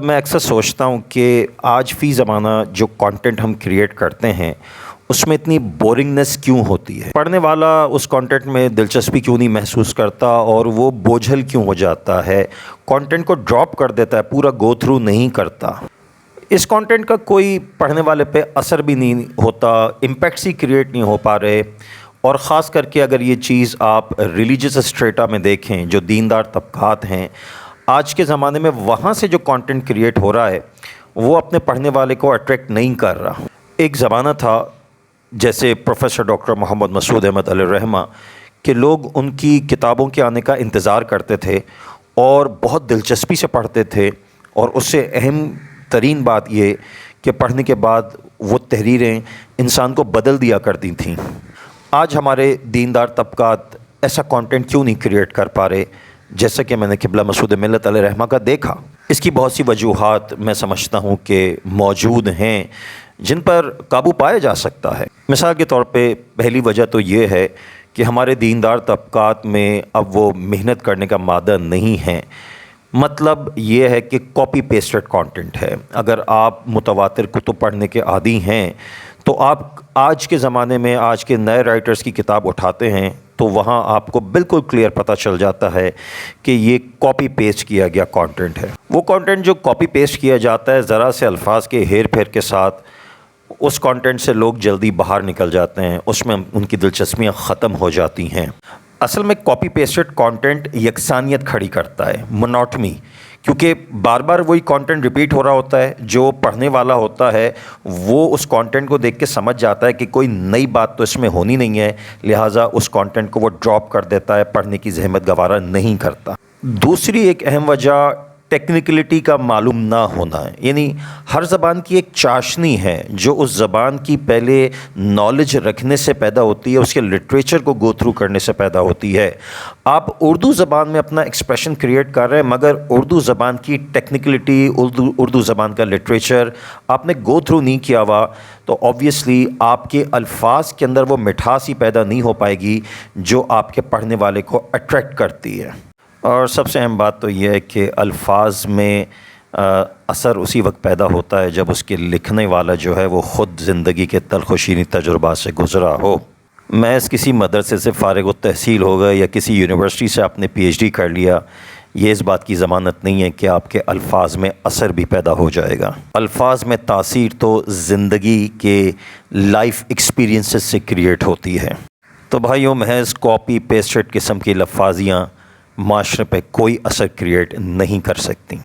میں اکثر سوچتا ہوں کہ آج فی زمانہ جو کانٹینٹ ہم کریٹ کرتے ہیں اس میں اتنی بورنگنس کیوں ہوتی ہے؟ پڑھنے والا اس کانٹینٹ میں دلچسپی کیوں نہیں محسوس کرتا اور وہ بوجھل کیوں ہو جاتا ہے؟ کانٹینٹ کو ڈراپ کر دیتا ہے، پورا گو تھرو نہیں کرتا۔ اس کانٹینٹ کا کوئی پڑھنے والے پہ اثر بھی نہیں ہوتا، امپیکٹس ہی کریٹ نہیں ہو پا رہے۔ اور خاص کر کے اگر یہ چیز آپ ریلیجس اسٹریٹا میں دیکھیں، جو دیندار طبقات ہیں آج کے زمانے میں، وہاں سے جو کانٹینٹ کریٹ ہو رہا ہے وہ اپنے پڑھنے والے کو اٹریکٹ نہیں کر رہا۔ ایک زمانہ تھا جیسے پروفیسر ڈاکٹر محمد مسعود احمد علیہ الرحمہ کہ لوگ ان کی کتابوں کے آنے کا انتظار کرتے تھے اور بہت دلچسپی سے پڑھتے تھے، اور اس سے اہم ترین بات یہ کہ پڑھنے کے بعد وہ تحریریں انسان کو بدل دیا کرتی تھیں۔ آج ہمارے دیندار طبقات ایسا کانٹینٹ کیوں نہیں کریٹ کر پا رہے جیسا کہ میں نے قبلہ مسعود ملت علیہ الرحمہ کا دیکھا؟ اس کی بہت سی وجوہات میں سمجھتا ہوں کہ موجود ہیں جن پر قابو پایا جا سکتا ہے۔ مثال کے طور پہ پہلی وجہ تو یہ ہے کہ ہمارے دیندار طبقات میں اب وہ محنت کرنے کا مادہ نہیں ہے۔ مطلب یہ ہے کہ کاپی پیسٹڈ کانٹینٹ ہے۔ اگر آپ متواتر کتب پڑھنے کے عادی ہیں تو آپ آج کے زمانے میں آج کے نئے رائٹرز کی کتاب اٹھاتے ہیں تو وہاں آپ کو بالکل کلیئر پتہ چل جاتا ہے کہ یہ کاپی پیسٹ کیا گیا کانٹینٹ ہے۔ وہ کانٹینٹ جو کاپی پیسٹ کیا جاتا ہے، ذرا سے الفاظ کے ہیر پھیر کے ساتھ، اس کانٹینٹ سے لوگ جلدی باہر نکل جاتے ہیں، اس میں ان کی دلچسپیاں ختم ہو جاتی ہیں۔ اصل میں کاپی پیسٹڈ کانٹینٹ یکسانیت کھڑی کرتا ہے، مونوٹمی، کیونکہ بار بار وہی کانٹینٹ ریپیٹ ہو رہا ہوتا ہے۔ جو پڑھنے والا ہوتا ہے وہ اس کانٹینٹ کو دیکھ کے سمجھ جاتا ہے کہ کوئی نئی بات تو اس میں ہونی نہیں ہے، لہٰذا اس کانٹینٹ کو وہ ڈراپ کر دیتا ہے، پڑھنے کی زحمت گوارا نہیں کرتا۔ دوسری ایک اہم وجہ ٹیکنیکلٹی کا معلوم نہ ہونا ہے، یعنی ہر زبان کی ایک چاشنی ہے جو اس زبان کی پہلے نالج رکھنے سے پیدا ہوتی ہے، اس کے لٹریچر کو گو تھرو کرنے سے پیدا ہوتی ہے۔ آپ اردو زبان میں اپنا ایکسپریشن کریٹ کر رہے ہیں، مگر اردو زبان کی ٹیکنیکلٹی، اردو زبان کا لٹریچر آپ نے گو تھرو نہیں کیا ہوا تو آبویسلی آپ کے الفاظ کے اندر وہ مٹھاس ہی پیدا نہیں ہو پائے گی جو آپ کے پڑھنے والے کو اٹریکٹ کرتی ہے۔ اور سب سے اہم بات تو یہ ہے کہ الفاظ میں اثر اسی وقت پیدا ہوتا ہے جب اس کے لکھنے والا جو ہے وہ خود زندگی کے تلخ و شیریں تجربات سے گزرا ہو۔ محض کسی مدرسے سے فارغ التحصیل ہو گئے یا کسی یونیورسٹی سے آپ نے پی ایچ ڈی کر لیا، یہ اس بات کی ضمانت نہیں ہے کہ آپ کے الفاظ میں اثر بھی پیدا ہو جائے گا۔ الفاظ میں تاثیر تو زندگی کے لائف ایکسپیرینسز سے کریٹ ہوتی ہے۔ تو بھائیوں، محض کاپی پیسٹڈ قسم کی لفاظیاں معاشرے پہ کوئی اثر کریٹ نہیں کر سکتی۔